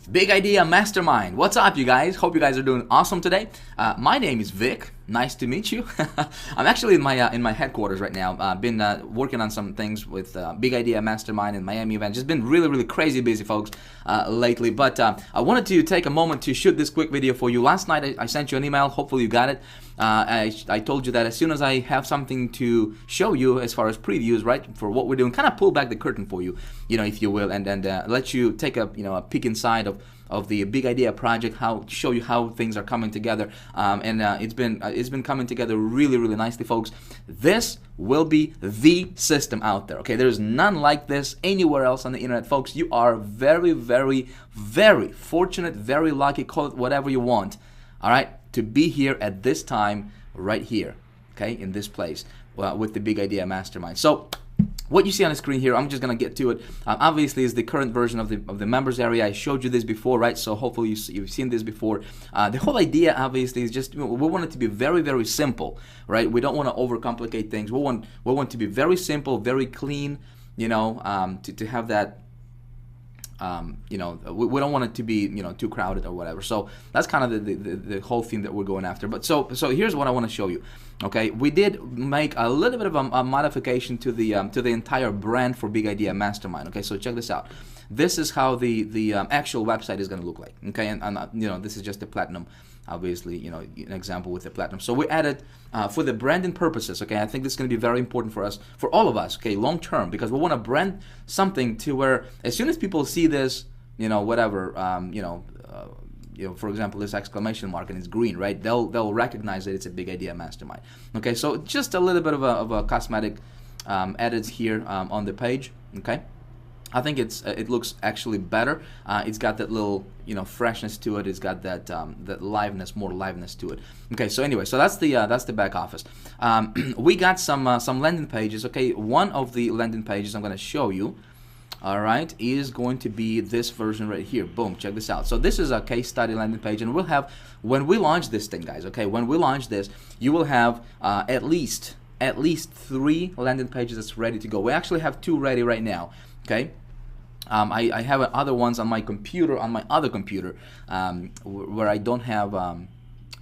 Big Idea Mastermind. What's up, you guys? Hope you guys are doing awesome today. My name is Vic. Nice to meet you. I'm actually in my headquarters right now. I've been working on some things with Big Idea Mastermind and Miami event. Just been really crazy busy, folks, lately. But I wanted to take a moment to shoot this quick video for you. Last night I sent you an email. Hopefully you got it. I told you that as soon as I have something to show you as far as previews, right, for what we're doing, kind of pull back the curtain for you, if you will, and let you take a peek inside of the Big Idea project, show you how things are coming together, and it's been coming together really nicely, folks. This will be the system out there. Okay, there's none like this anywhere else on the internet, folks. You are very fortunate, very lucky, call it whatever you want, all right, to be here at this time right here, okay, in this place with the Big Idea Mastermind. So what you see on the screen here, I'm just gonna get to it. Obviously, is the current version of the members area. I showed you this before, right? So hopefully you've seen this before. The whole idea, obviously, is just we want it to be very simple, right? We don't want to overcomplicate things. We want to be very simple, very clean. To have that. We don't want it to be too crowded or whatever. So that's kind of the whole theme that we're going after. But so here's what I want to show you. Okay, we did make a little bit of a modification to the entire brand for Big Idea Mastermind. Okay, so check this out. This is how the actual website is going to look like. Okay, and this is just the platinum. Obviously, an example with the platinum. So we added for the branding purposes. Okay, I think this is going to be very important for us, for all of us. Okay, long term, because we want to brand something to where as soon as people see this, whatever, for example, this exclamation mark and it's green, right? They'll recognize that it's a Big Idea Mastermind. Okay, so just a little bit of a cosmetic edits here on the page. Okay. I think it looks actually better. It's got that little freshness to it. It's got that more liveness to it. Okay, so anyway, so that's the back office. We got some landing pages. Okay, one of the landing pages I'm going to show you, all right, is going to be this version right here. Boom, check this out. So this is a case study landing page, and we'll have, when we launch this thing, guys. Okay, when we launch this, you will have at least 3 landing pages that's ready to go. We actually have 2 ready right now. Okay, I have other ones on my computer, on my other computer, where I don't have an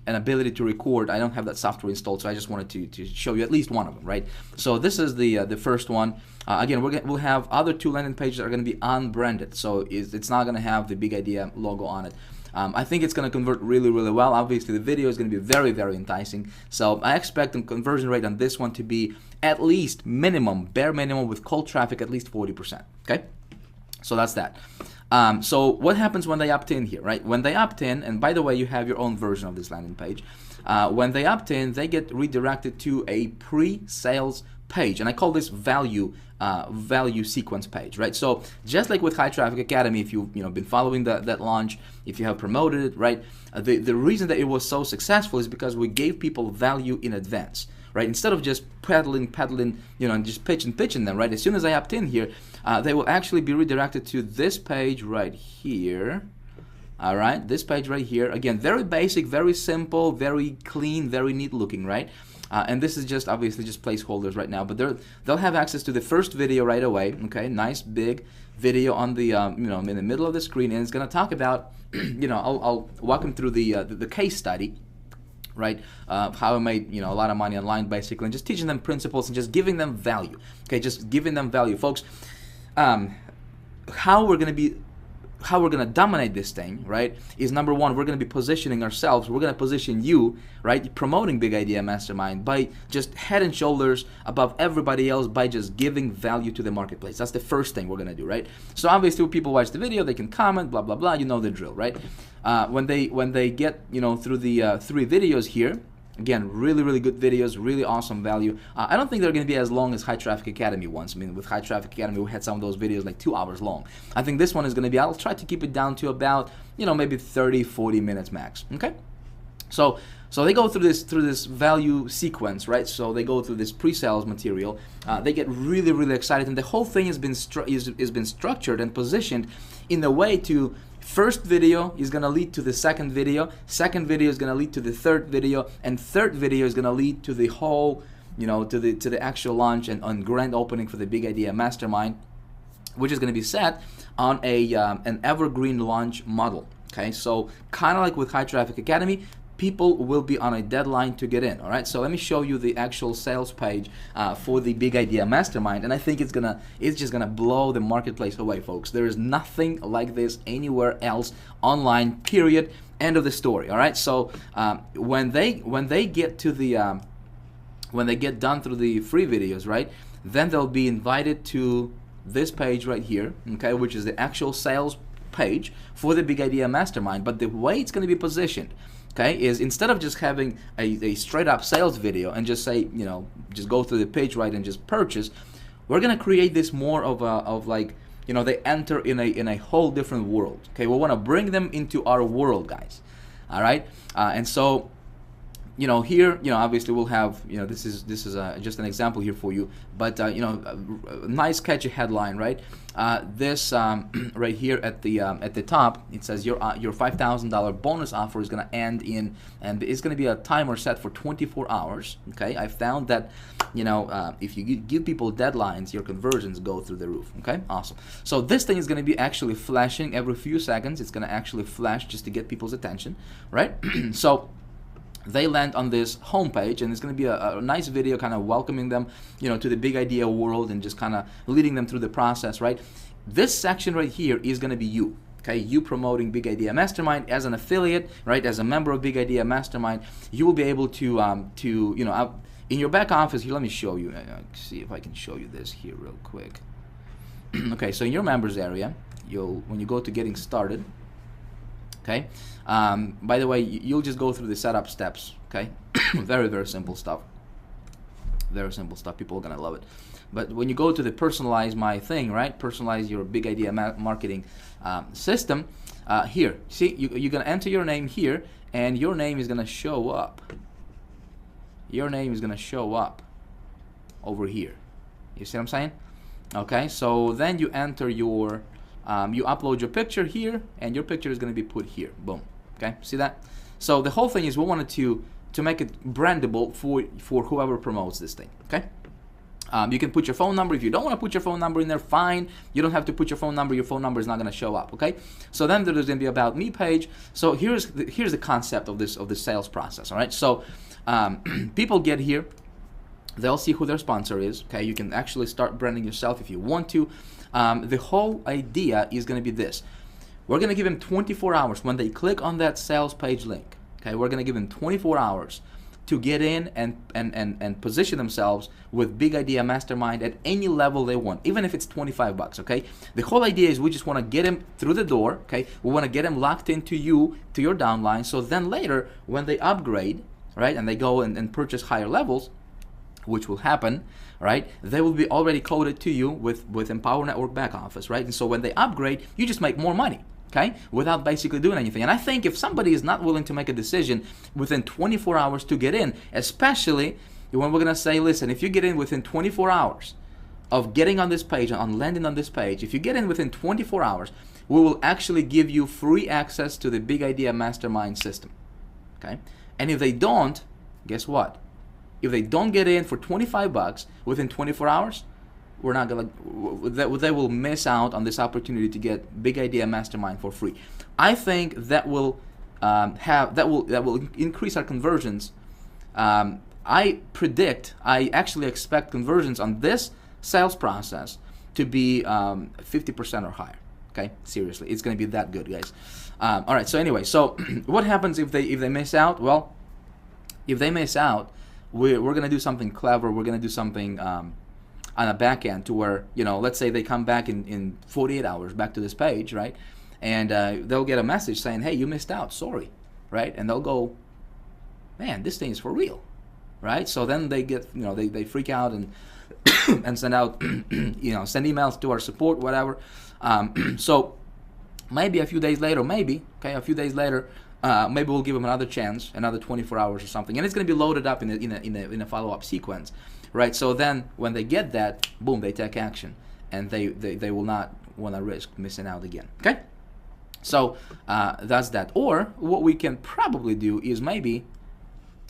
ability to record. I don't have that software installed, so I just wanted to show you at least one of them, right? So this is the first one. Again, we'll have other 2 landing pages that are going to be unbranded, so it's not going to have the Big Idea logo on it. I think it's going to convert really well. Obviously, the video is going to be very enticing. So I expect the conversion rate on this one to be at least bare minimum with cold traffic, at least 40%. Okay, so that's that. So what happens when they opt in here, right? When they opt in, and by the way, you have your own version of this landing page. When they opt in, they get redirected to a pre-sales page, and I call this value sequence page, right? So just like with High Traffic Academy, if you've been following that launch, if you have promoted it, right, the reason that it was so successful is because we gave people value in advance, right? Instead of just peddling, and just pitching them, right? As soon as I opt in here, they will actually be redirected to this page right here. All right, this page right here. Again, very basic, very simple, very clean, very neat looking, right? And this is just obviously just placeholders right now, but they'll have access to the first video right away. Okay, nice big video on the in the middle of the screen, and it's going to talk about I'll walk them through the case study, right? How I made a lot of money online, basically, and just teaching them principles and just giving them value. Okay, just giving them value, folks. How we're going to dominate this thing, right, is number one, we're going to be positioning ourselves. We're going to position you, right, promoting Big Idea Mastermind by just head and shoulders above everybody else by just giving value to the marketplace. That's the first thing we're going to do, right? So obviously when people watch the video, they can comment, blah, blah, blah. You know the drill, right? When they get, through the 3 videos here, again, really good videos, really awesome value. I don't think they're going to be as long as High Traffic Academy ones. I mean, with High Traffic Academy, we had some of those videos like 2 hours long. I think this one is going to be, I'll try to keep it down to about, maybe 30-40 minutes max. Okay? So they go through this value sequence, right? So they go through this pre-sales material. They get really excited, and the whole thing has been structured and positioned in a way to, first video is going to lead to the second video is going to lead to the third video, and third video is going to lead to the whole, to the actual launch and grand opening for the Big Idea Mastermind, which is going to be set on a an evergreen launch model. Okay, so kind of like with High Traffic Academy, people will be on a deadline to get in. All right, so let me show you the actual sales page for the Big Idea Mastermind, and I think it's just gonna blow the marketplace away, folks. There is nothing like this anywhere else online. Period. End of the story. All right, so when they get to the when they get done through the free videos, right, then they'll be invited to this page right here, okay, which is the actual sales page for the Big Idea Mastermind. But the way it's going to be positioned, okay, is instead of just having a straight up sales video and just say, you know, just go through the page, right, and just purchase, we're going to create this more of like, you know, they enter in a whole different world. Okay, we want to bring them into our world, guys. All right, and so, you know, here, you know, obviously we'll have, you know, this is just an example here for you, but you know, a nice catchy headline, right? This right here at the top, it says your $5,000 bonus offer is going to end in, and it's going to be a timer set for 24 hours. Okay, I found that, you know, if you give people deadlines, your conversions go through the roof. Okay, awesome. So this thing is going to be actually flashing every few seconds. It's going to actually flash just to get people's attention, right? So they land on this homepage, and it's going to be a nice video kind of welcoming them, you know, to the Big Idea world and just kind of leading them through the process, right? This section right here is going to be you, okay? You promoting Big Idea Mastermind as an affiliate, right? As a member of Big Idea Mastermind, you will be able to you know, in your back office here, let me show you, see if I can show you this here real quick. Okay, so in your members area, when you go to getting started, okay, by the way, you'll just go through the setup steps, okay? Very, very simple stuff. Very simple stuff. People are gonna love it. But when you go to the personalize my thing, right? Personalize your Big Idea marketing system. Here, see, you're gonna enter your name here, and your name is gonna show up. Your name is gonna show up over here. You see what I'm saying? Okay. So then you enter your you upload your picture here, and your picture is going to be put here. Boom. Okay, see that? So the whole thing is we wanted to make it brandable for whoever promotes this thing. Okay. You can put your phone number. If you don't want to put your phone number in there, fine. You don't have to put your phone number. Your phone number is not going to show up. Okay. So then there's going to be about me page. So here's the concept of this sales process. All right. So people get here. They'll see who their sponsor is. Okay. You can actually start branding yourself if you want to. The whole idea is going to be this. We're going to give them 24 hours when they click on that sales page link. Okay, we're going to give them 24 hours to get in and position themselves with Big Idea Mastermind at any level they want, even if it's 25 bucks. Okay, the whole idea is we just want to get them through the door. Okay, we want to get them locked into to your downline, so then later when they upgrade, right, and they go and purchase higher levels, which will happen, right, they will be already coded to you with Empower Network back office, right? And so when they upgrade, you just make more money, okay, without basically doing anything. And I think if somebody is not willing to make a decision within 24 hours to get in, especially when we're gonna say, listen, if you get in within 24 hours of getting on this page, on landing on this page, if you get in within 24 hours, we will actually give you free access to the Big Idea Mastermind system, okay? And if they don't, guess what? If they don't get in for 25 bucks within 24 hours, we're not gonna. They will miss out on this opportunity to get Big Idea Mastermind for free. I think that will increase our conversions. I actually expect conversions on this sales process to be 50% or higher. Okay, seriously, it's gonna be that good, guys. All right. So anyway, so what happens if they miss out? Well, if they miss out, we're going to do something clever. We're going to do something on a back end to where, you know, let's say they come back in 48 hours back to this page, right? And they'll get a message saying, hey, you missed out, sorry, right? And they'll go, man, this thing is for real, right? So then they get, you know, they freak out and and send out, you know, send emails to our support, whatever. So maybe a few days later, maybe we'll give them another chance, another 24 hours or something, and it's going to be loaded up in a follow-up sequence, right? So then when they get that, boom, they take action, and they will not want to risk missing out again. Okay, so that's that. Or what we can probably do is maybe,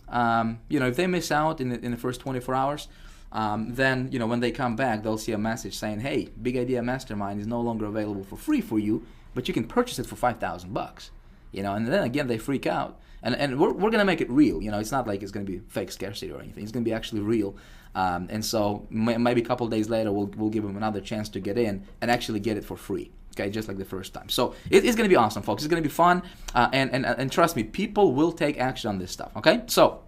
you know, if they miss out in the first 24 hours, then when they come back, they'll see a message saying, "Hey, Big Idea Mastermind is no longer available for free for you, but you can purchase it for $5,000." And then again they freak out. And we're gonna make it real. It's not like it's gonna be fake scarcity or anything. It's gonna be actually real. And so maybe a couple of days later, we'll give them another chance to get in and actually get it for free. Okay, just like the first time. So it's going to be awesome, folks. It's going to be fun, and trust me, people will take action on this stuff. Okay, so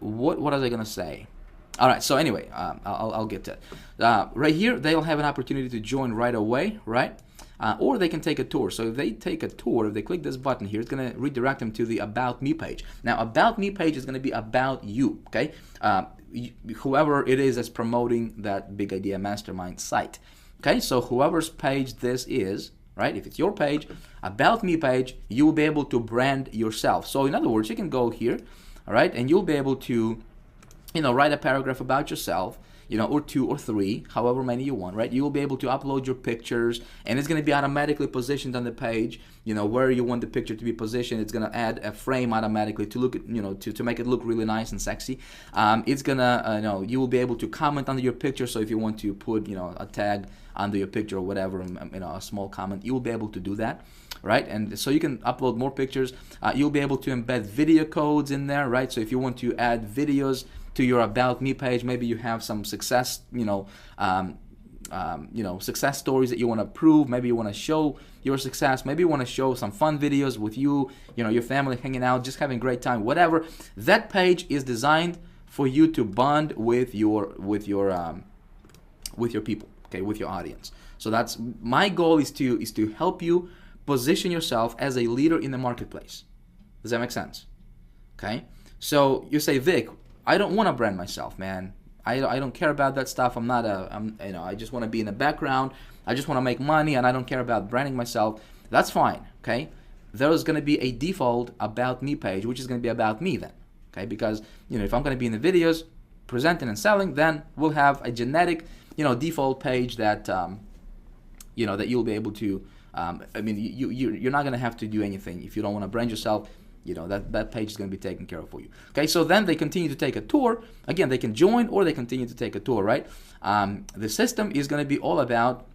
what was I going to say? All right. So anyway, I'll get to it. Right here, they'll have an opportunity to join right away, right? Or they can take a tour. So if they take a tour, if they click this button here, it's going to redirect them to the About Me page. Now, About Me page is going to be about you. Okay, whoever it is that's promoting that Big Idea Mastermind site. Okay, so whoever's page this is, right? If it's your page, About Me page, you will be able to brand yourself. So in other words, you can go here, all right, and you'll be able to, write a paragraph about yourself, or 2 or 3, however many you want, right? You will be able to upload your pictures, and it's going to be automatically positioned on the page, where you want the picture to be positioned. It's going to add a frame automatically to look at, to make it look really nice and sexy. It's going to, you will be able to comment under your picture. So if you want to put, a tag under your picture or whatever, a small comment, you will be able to do that, right? And so you can upload more pictures. You'll be able to embed video codes in there, right? So if you want to add videos to your About Me page, maybe you have some success, success stories that you want to prove. Maybe you want to show your success. Maybe you want to show some fun videos with you, your family hanging out, just having a great time, whatever. That page is designed for you to bond with your people, okay, with your audience. So that's my goal, is to help you position yourself as a leader in the marketplace. Does that make sense? Okay. So you say, Vic, I don't want to brand myself, man. I don't care about that stuff. I just want to be in the background. I just want to make money, and I don't care about branding myself. That's fine, okay? There's going to be a default About Me page, which is going to be about me then, okay? Because, if I'm going to be in the videos, presenting and selling, then we'll have a generic, default page that, that you'll be able to, you're not going to have to do anything if you don't want to brand yourself. That page is going to be taken care of for you. Okay, so then they continue to take a tour. Again, they can join or they continue to take a tour, right? The system is going to be all about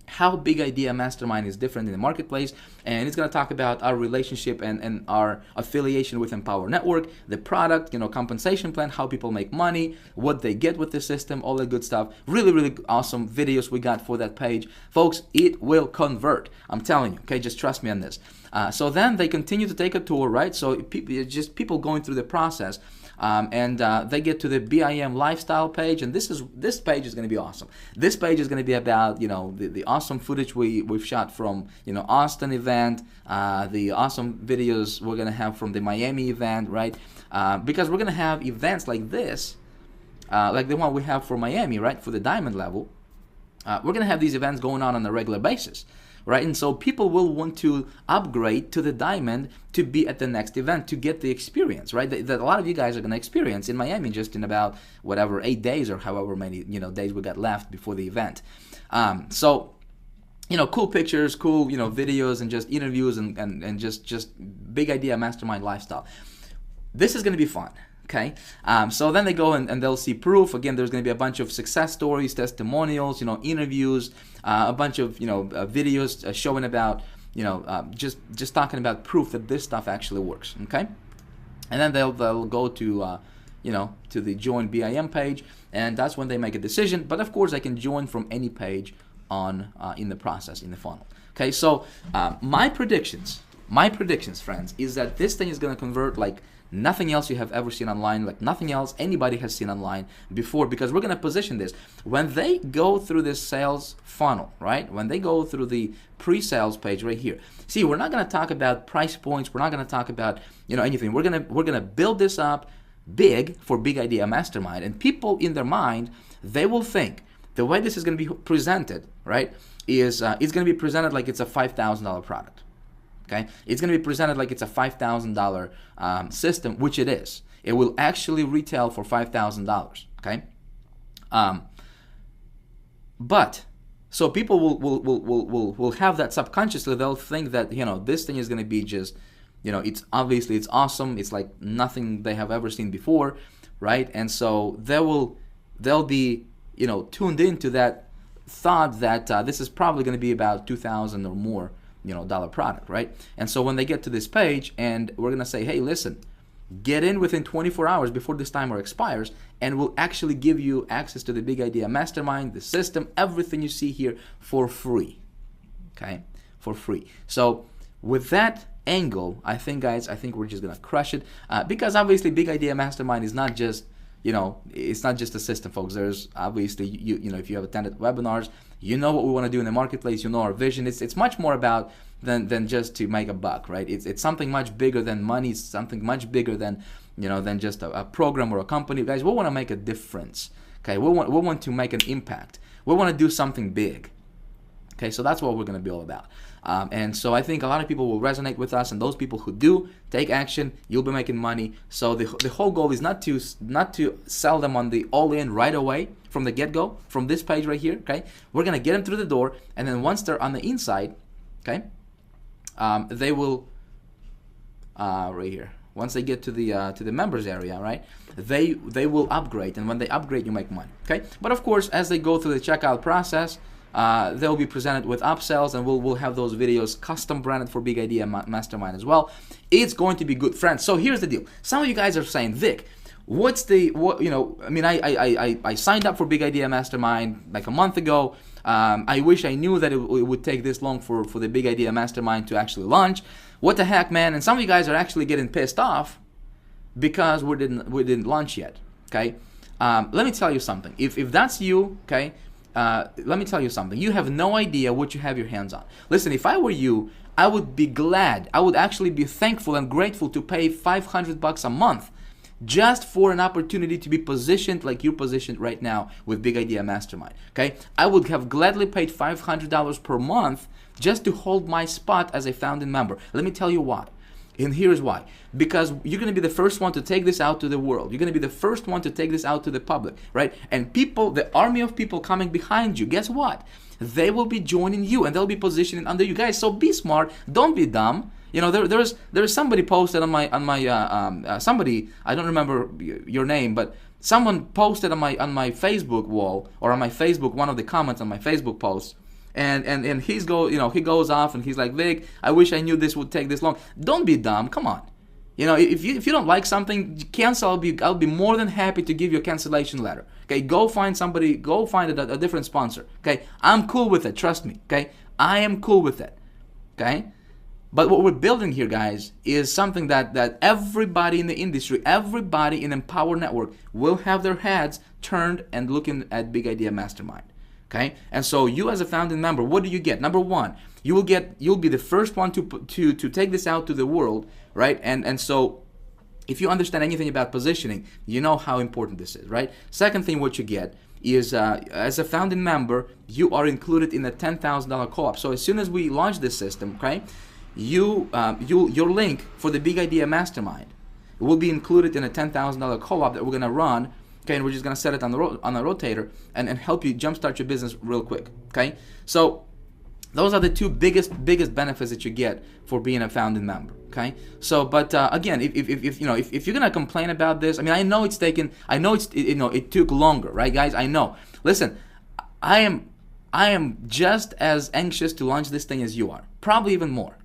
how Big Idea Mastermind is different in the marketplace, and it's going to talk about our relationship and our affiliation with Empower Network, the product, compensation plan, how people make money, what they get with the system, all that good stuff. Really, really awesome videos we got for that page. Folks, it will convert. I'm telling you, okay? Just trust me on this. So then they continue to take a tour, right? So it's just people going through the process. And they get to the BIM lifestyle page, and this page is going to be awesome. This page is going to be about the awesome footage we've shot from Austin event, the awesome videos we're going to have from the Miami event, right? Because we're going to have events like this, like the one we have for Miami, right? For the diamond level, we're going to have these events going on a regular basis. Right, and so people will want to upgrade to the diamond to be at the next event to get the experience, right? That a lot of you guys are going to experience in Miami just in about 8 days or however many days we got left before the event. So cool pictures, cool videos, and just interviews and just Big Idea Mastermind lifestyle. This is going to be fun. Okay, so then they go and they'll see proof. Again, there's going to be a bunch of success stories, testimonials, interviews, a bunch of videos showing about just talking about proof that this stuff actually works. Okay, and then they'll go to to the Join BIM page, and that's when they make a decision. But of course, they can join from any page on in the process, in the funnel. Okay, so my predictions, friends, is that this thing is going to convert like nothing else you have ever seen online, like nothing else anybody has seen online before, because we're going to position this. When they go through this sales funnel, right? When they go through the pre-sales page right here. See, we're not going to talk about price points. We're not going to talk about, anything. We're going to build this up big for Big Idea Mastermind, and people in their mind, they will think the way this is going to be presented, right, is it's going to be presented like it's a $5,000 product. Okay, it's going to be presented like it's a $5,000 system, which it is. It will actually retail for $5,000. Okay, but so people will have that subconsciously. They'll think that this thing is going to be just it's awesome. It's like nothing they have ever seen before. right? And so they'll be, you know, tuned into that thought that this is probably going to be about 2,000 or more, you know, dollar product, right? And so when they get to this page and we're going to say, hey, listen, get in within 24 hours before this timer expires, and we'll actually give you access to the Big Idea Mastermind, the system, everything you see here for free, okay? For free. So with that angle, I think, guys, I think we're just going to crush it because obviously Big Idea Mastermind is not just, you know, it's not just a system, folks. There's obviously, you know, if you have attended webinars, you know what we want to do in the marketplace, you know our vision. It's much more about than just to make a buck, right? It's something much bigger than money. It's something much bigger than, you know, than just a program or a company. Guys, we want to make a difference, okay? We want to make an impact. We want to do something big, okay? So that's what we're going to be all about. And so I think a lot of people will resonate with us, and those people who do take action, you'll be making money. So the whole goal is not to sell them on the all-in right away from the get-go, from this page right here, okay? We're going to get them through the door, and then once they're on the inside, okay, they will, right here, once they get to the members area, right, they will upgrade, and when they upgrade, you make money, okay? But of course, as they go through the checkout process, they'll be presented with upsells, and we'll have those videos custom branded for Big Idea Mastermind as well. It's going to be good, friends. So here's the deal. Some of you guys are saying, Vic, you know, I mean, I signed up for Big Idea Mastermind like a month ago. I wish I knew that it would take this long for the Big Idea Mastermind to actually launch. What the heck, man? And some of you guys are actually getting pissed off because we didn't launch yet, okay? Let me tell you something. If that's you, okay, let me tell you something. You have no idea what you have your hands on. Listen, if I were you, I would be glad. I would actually be thankful and grateful to pay $500 a month just for an opportunity to be positioned like you're positioned right now with Big Idea Mastermind, okay? I would have gladly paid $500 per month just to hold my spot as a founding member. Let me tell you why. And here's why. Because you're going to be the first one to take this out to the world. You're going to be the first one to take this out to the public, right? And people, the army of people coming behind you, guess what? They will be joining you, and they'll be positioning under you guys. So be smart. Don't be dumb. You know, there's somebody posted on my somebody, I don't remember your name, but someone posted on my Facebook wall, or on my Facebook, one of the comments on my Facebook post, and he goes off and he's like, Vic, I wish I knew this would take this long. Don't be dumb. Come on. You know, if you don't like something, cancel. I'll be more than happy to give you a cancellation letter. Okay, go find somebody. Go find a different sponsor. Okay, I'm cool with it. Trust me. Okay, I am cool with it. Okay. But what we're building here, guys, is something that everybody in the industry, everybody in Empower Network will have their heads turned and looking at Big Idea Mastermind. Okay? And so you as a founding member, what do you get? Number one, you'll be the first one to take this out to the world, right? And so if you understand anything about positioning, you know how important this is, right? Second thing, what you get is as a founding member, you are included in a $10,000 co-op. So as soon as we launch this system, okay, your link for the Big Idea Mastermind will be included in a $10,000 co-op that we're gonna run. Okay, and we're just gonna set it on a rotator and help you jumpstart your business real quick. Okay, so those are the two biggest benefits that you get for being a founding member. Okay, so but again, if you're gonna complain about this, I mean, I know it took longer, right, guys? I know. Listen, I am just as anxious to launch this thing as you are, probably even more.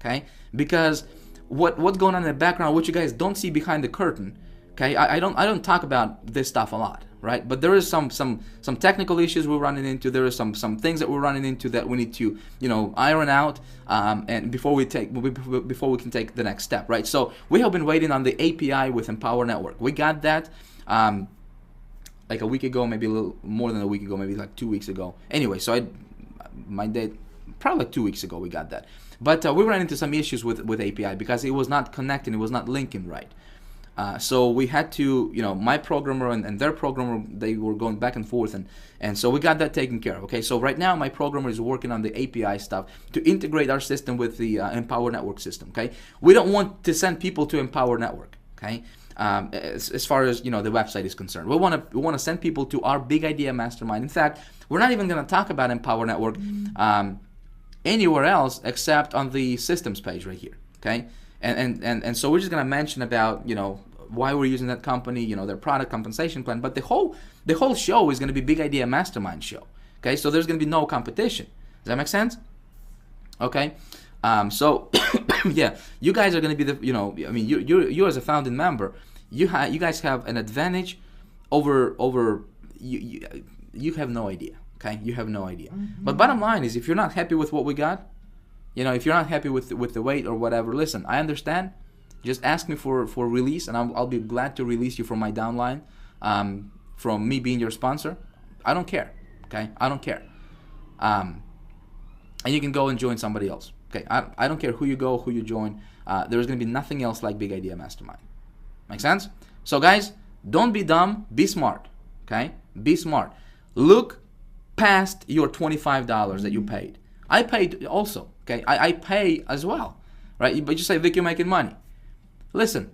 Okay, because what's going on in the background, what you guys don't see behind the curtain. Okay, I don't talk about this stuff a lot, right? But there is some technical issues we're running into. There is some things that we're running into that we need to iron out, and before we can take the next step, right? So we have been waiting on the API with Empower Network. We got that like a week ago, maybe a little more than a week ago, maybe like 2 weeks ago. Anyway, so probably like 2 weeks ago we got that. But we ran into some issues with API because it was not connecting, it was not linking right. So we had to, my programmer and their programmer, they were going back and forth, and so we got that taken care of. Okay, so right now my programmer is working on the API stuff to integrate our system with the Empower Network system. Okay, we don't want to send people to Empower Network. Okay, as far as the website is concerned, we want to send people to our Big Idea Mastermind. In fact, we're not even going to talk about Empower Network anywhere else except on the systems page right here. Okay, and so we're just going to mention about why we're using that company, you know, their product, compensation plan. But the whole show is going to be Big Idea Mastermind show. Okay, so there's going to be no competition. Does that make sense? Okay, so yeah, you guys are going to be the, you know, I mean, you as a founding member, you guys have an advantage over you have no idea. Okay, you have no idea. But bottom line is, if you're not happy with what we got, you know, if you're not happy with the weight or whatever, listen, I understand. Just ask me for release, and I'll be glad to release you from my downline, from me being your sponsor. I don't care. Okay, I don't care. And you can go and join somebody else. Okay, I don't care who you go, who you join. There's gonna be nothing else like Big Idea Mastermind. Make sense? So guys, don't be dumb. Be smart. Okay, be smart. Look past your $25 that you paid. I paid also. Okay, I pay as well, right? But you say, Vic, you're making money. Listen,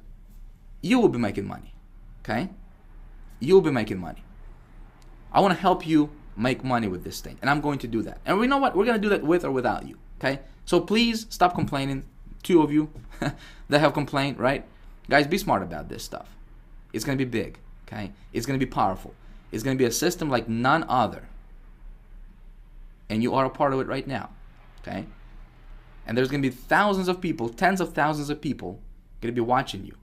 you will be making money. Okay, you will be making money. I want to help you make money with this thing, and I'm going to do that. And we know what? We're going to do that with or without you. Okay, so please stop complaining. Two of you that have complained, right? Guys, be smart about this stuff. It's going to be big. Okay, it's going to be powerful. It's going to be a system like none other, and you are a part of it right now. Okay, and there's going to be thousands of people, tens of thousands of people going to be watching you,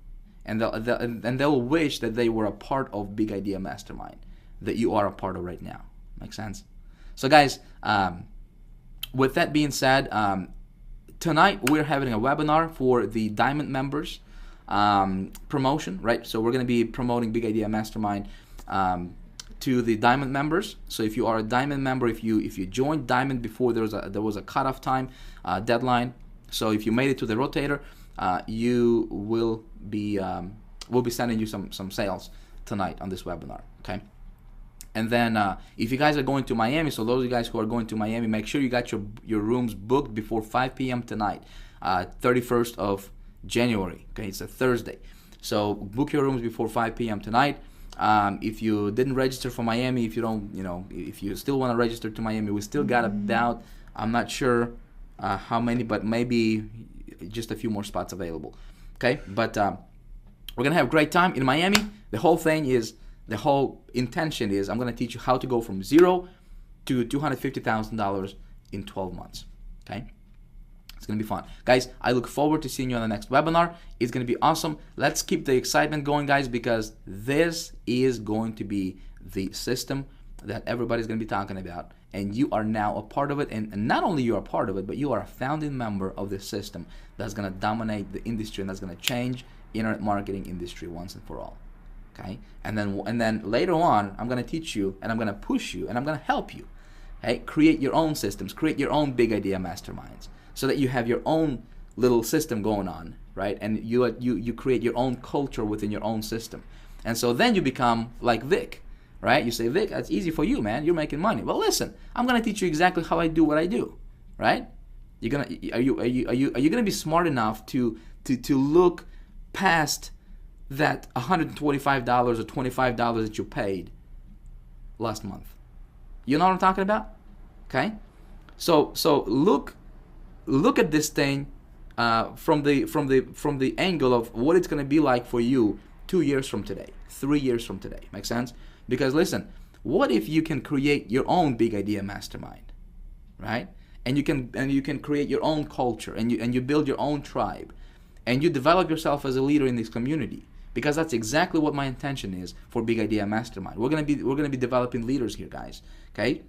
and they'll wish that they were a part of Big Idea Mastermind that you are a part of right now. Makes sense? So guys, with that being said, tonight we're having a webinar for the Diamond members promotion, right? So we're going to be promoting Big Idea Mastermind to the Diamond members. So if you are a Diamond member, if you joined Diamond before there was a cutoff time deadline, so if you made it to the rotator, you will be we'll be sending you some sales tonight on this webinar. Okay. And then if you guys are going to Miami, so those of you guys who are going to Miami, make sure you got your rooms booked before 5 p.m. tonight, 31st of January. Okay, it's a Thursday. So book your rooms before 5 p.m. tonight. If you didn't register for Miami, if you don't, you know, if you still want to register to Miami, we still got about, I'm not sure how many, but maybe just a few more spots available. Okay, but we're gonna have a great time in Miami. The whole intention is I'm going to teach you how to go from zero to $250,000 in 12 months. Okay? It's going to be fun. Guys, I look forward to seeing you on the next webinar. It's going to be awesome. Let's keep the excitement going, guys, because this is going to be the system that everybody's going to be talking about. And you are now a part of it. And not only you are a part of it, but you are a founding member of this system that's going to dominate the industry and that's going to change internet marketing industry once and for all. Okay, and then later on, I'm gonna teach you, and I'm gonna push you, and I'm gonna help you. Okay, create your own systems, create your own Big Idea Masterminds, so that you have your own little system going on, right? And you create your own culture within your own system, and so then you become like Vic, right? You say, Vic, that's easy for you, man. You're making money. Well, listen, I'm gonna teach you exactly how I do what I do, right? Are you gonna be smart enough to look past that $125 or $25 that you paid last month? You know what I'm talking about? Okay, so look at this thing from the angle of what it's going to be like for you 2 years from today, 3 years from today. Make sense? Because listen, what if you can create your own Big Idea Mastermind, right? And you can create your own culture, and you build your own tribe, and you develop yourself as a leader in this community. Because that's exactly what my intention is for Big Idea Mastermind. We're gonna be developing leaders here, guys. Okay,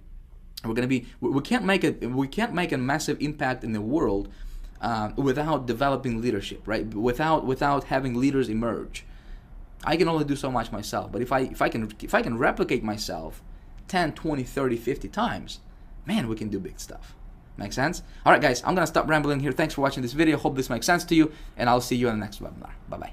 we can't make a massive impact in the world without developing leadership, right? Without having leaders emerge. I can only do so much myself, but if I can replicate myself 10, 20, 30, 50 times, man, we can do big stuff. Make sense? All right, guys, I'm gonna stop rambling here. Thanks for watching this video. Hope this makes sense to you, and I'll see you in the next webinar. Bye bye.